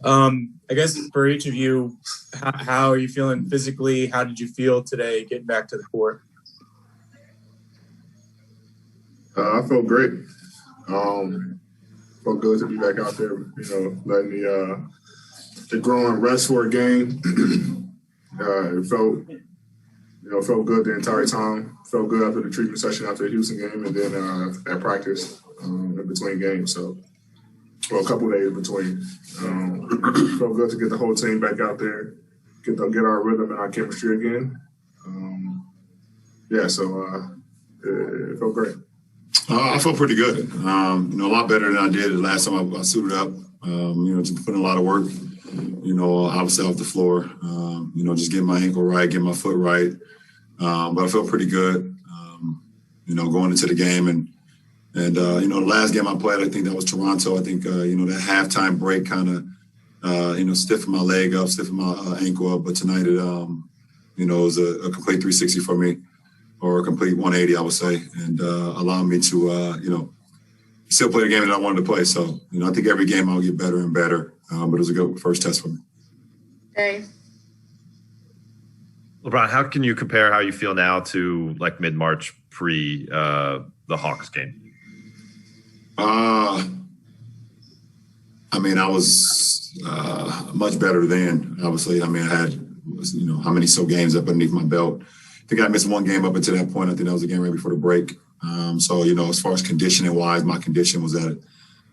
I guess for each of you, how are you feeling physically? How did you feel today getting back to the court? I felt great. Felt good to be back out there, letting the growing rest for a game. It felt good the entire time. Felt good after the treatment session after the Houston game, and then at practice in between games. So, a couple days between. Felt good to get the whole team back out there, get our rhythm and our chemistry again. It felt great. I felt pretty good. A lot better than I did the last time I suited up. Just putting a lot of work. Obviously off the floor. Just getting my ankle right, getting my foot right. But I felt pretty good. Going into the game and the last game I played, I think that was Toronto. I think that halftime break kind of stiffened my leg up, stiffened my ankle up. But tonight it was a complete 360 for me. Or a complete 180, I would say, and allowed me to, still play the game that I wanted to play. So, I think every game I'll get better and better, but it was a good first test for me. Okay. LeBron, how can you compare how you feel now to like mid-March pre the Hawks game? I was much better then, obviously. I had, how many games up underneath my belt. I think I missed one game up until that point. I think that was the game right before the break. As far as conditioning-wise, my condition was at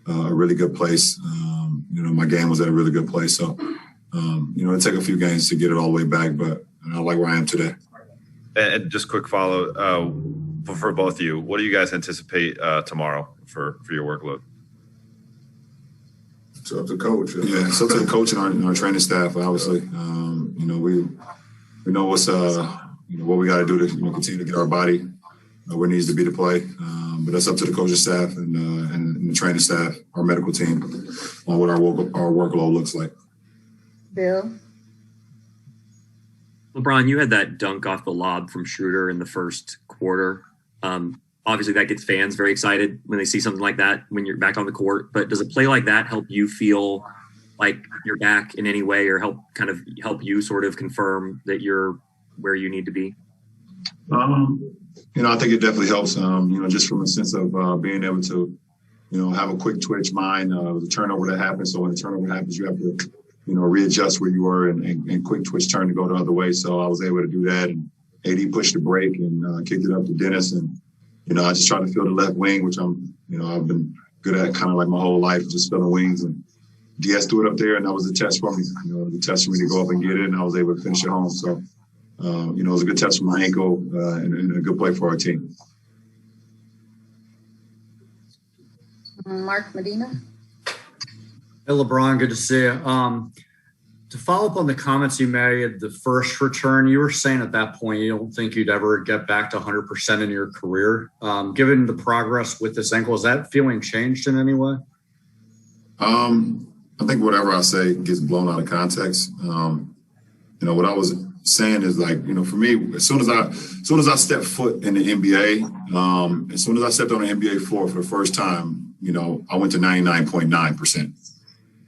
a really good place. My game was at a really good place. So, it took a few games to get it all the way back, but I like where I am today. And just quick follow for both of you. What do you guys anticipate tomorrow for your workload? It's up to the coach. Yeah, it's up to the coach and our training staff, obviously. We know what's what we got to do to continue to get our body where it needs to be to play. But that's up to the coaching staff and the training staff, our medical team, on what our workload looks like. Bill? LeBron, you had that dunk off the lob from Schroeder in the first quarter. Obviously, that gets fans very excited when they see something like that when you're back on the court. But does a play like that help you feel like you're back in any way, or help you sort of confirm that you're where you need to be? I think it definitely helps, just from a sense of being able to, have a quick twitch mind, the turnover that happens. So when the turnover happens, you have to, readjust where you were and quick twitch turn to go the other way. So I was able to do that. And AD pushed the break and kicked it up to Dennis. And, I just tried to fill the left wing, which I've been good at kind of like my whole life, just filling wings. And DS threw it up there, and that was a test for me. The test for me to go up and get it, and I was able to finish it home. So, it was a good test for my ankle and a good play for our team. Mark Medina. Hey, LeBron, good to see you. To follow up on the comments you made, the first return, you were saying at that point you don't think you'd ever get back to 100% in your career. Given the progress with this ankle, has that feeling changed in any way? I think whatever I say gets blown out of context. What I was saying is for me, as soon as I stepped foot in the NBA, as soon as I stepped on the NBA floor for the first time, I went to 99.9%.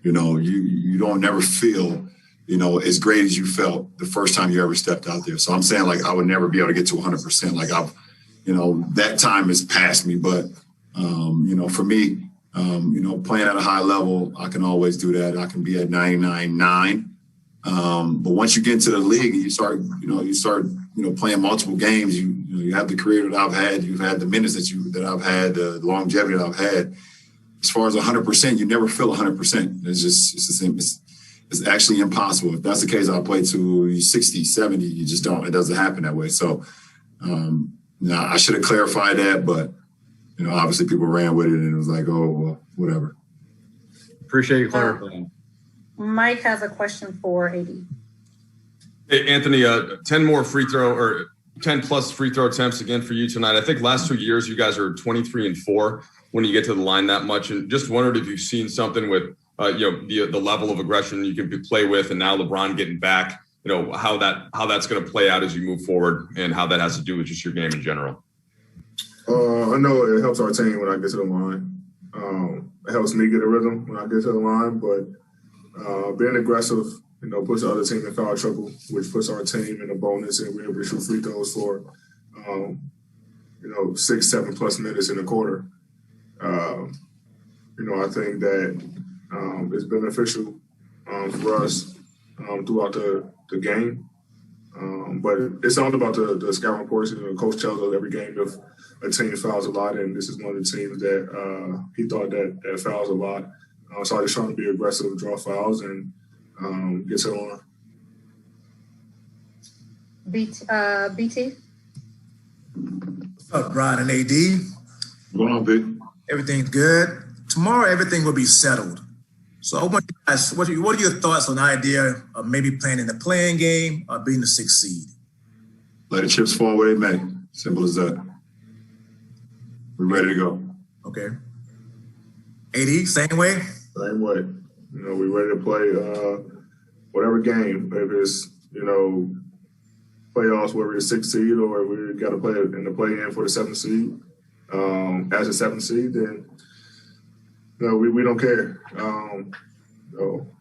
You don't never feel, as great as you felt the first time you ever stepped out there. So I'm saying I would never be able to get to 100%. That time has passed me. But, for me, playing at a high level, I can always do that. I can be at 99.9. But once you get into the league and you start playing multiple games, you have the career that I've had, you've had the minutes that I've had, the longevity that I've had. As far as 100%, you never feel 100%. It's actually impossible. If that's the case, I'll play to 60, 70. You just don't. It doesn't happen that way. So, I should have clarified that, but obviously people ran with it and it was like, oh, well, whatever. Appreciate you clarifying. Mike has a question for AD. Hey, Anthony, 10 more free throw or 10 plus free throw attempts again for you tonight. I think last 2 years you guys are 23-4 when you get to the line that much. And just wondered if you've seen something with, the level of aggression you can play with, and now LeBron getting back, how that's going to play out as you move forward and how that has to do with just your game in general. I know it helps our team when I get to the line. It helps me get a rhythm when I get to the line, but being aggressive, puts the other team in foul trouble, which puts our team in a bonus, and we're able to shoot free throws for, 6, 7+ minutes in a quarter. I think that it's beneficial for us throughout the game. But it's all about the scouting reports. Coach tells us every game if a team fouls a lot, and this is one of the teams that he thought that fouls a lot. So I just trying to be aggressive, draw fouls, and get to the line. BT? What's up, Brian and AD? What's going on, Vic? Everything's good. Tomorrow, everything will be settled. So I want you guys, what are your thoughts on the idea of maybe playing in the playing game or being the 6th seed? Let the chips fall where they may. Simple as that. We're ready to go. Okay. AD, same way? Same way. We're ready to play whatever game. If it's, playoffs where we're the 6th seed or we got to play in the play-in for the 7th seed. As a 7th seed, then we don't care.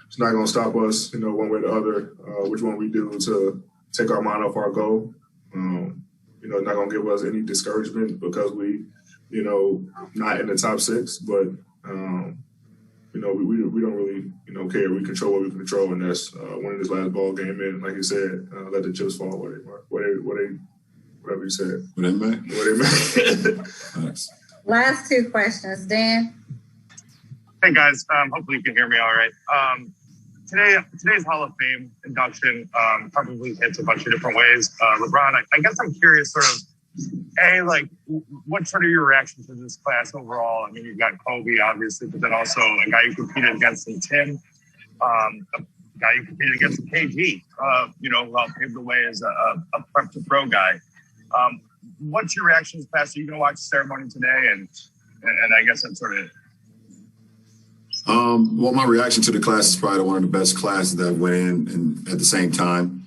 It's not going to stop us, one way or the other, which one we do to take our mind off our goal. It's not going to give us any discouragement because we, not in the top 6, but, we don't really, care. We control what we control, and that's winning this last ball game. And like you said, let the chips fall where whatever you said. What they may. Thanks. Last 2 questions. Dan? Hey, guys. Hopefully you can hear me all right. Today's Hall of Fame induction probably hits a bunch of different ways. LeBron, I guess I'm curious what's sort of your reaction to this class overall? I mean, you've got Kobe, obviously, but then also a guy you competed against in Tim, a guy you competed against in KG, who helped pave the way as a prep to pro guy. What's your reaction to this class? Are you going to watch the ceremony today? And I guess that's sort of it. Well, my reaction to the class is probably one of the best classes that went in and at the same time,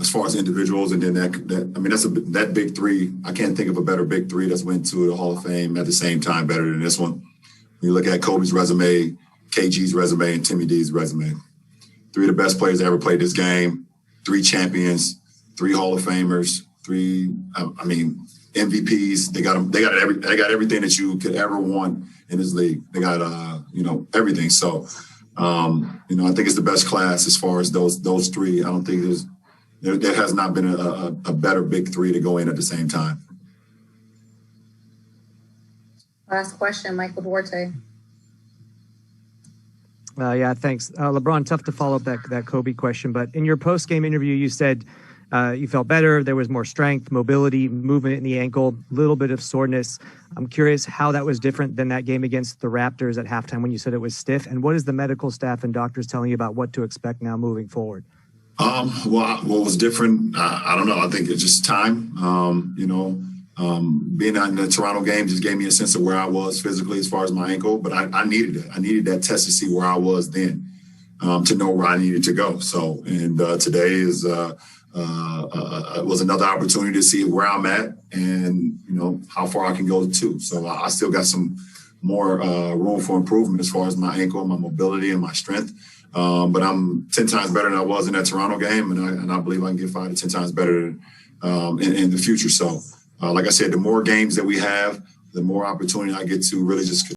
as far as individuals, and then that big 3. I can't think of a better big 3 that's went to the Hall of Fame at the same time better than this one. When you look at Kobe's resume, KG's resume, and Timmy D's resume, 3 of the best players that ever played this game, 3 champions, 3 Hall of Famers, 3 MVPs. They got everything that you could ever want in this league. They got everything. So I think it's the best class as far as those 3. I don't think there has not been a better big 3 to go in at the same time. Last question, Michael Duarte. Yeah, thanks. LeBron, tough to follow up that Kobe question, but in your post-game interview, you said you felt better, there was more strength, mobility, movement in the ankle, a little bit of soreness. I'm curious how that was different than that game against the Raptors at halftime when you said it was stiff, and what is the medical staff and doctors telling you about what to expect now moving forward? What was different? I don't know. I think it's just time. Being out in the Toronto game just gave me a sense of where I was physically as far as my ankle, but I needed it. I needed that test to see where I was then, to know where I needed to go. So, and today was another opportunity to see where I'm at and, how far I can go too. So I still got some more room for improvement as far as my ankle, my mobility, and my strength. But I'm 10 times better than I was in that Toronto game, and I believe I can get 5 to 10 times better in the future. So, like I said, the more games that we have, the more opportunity I get to really just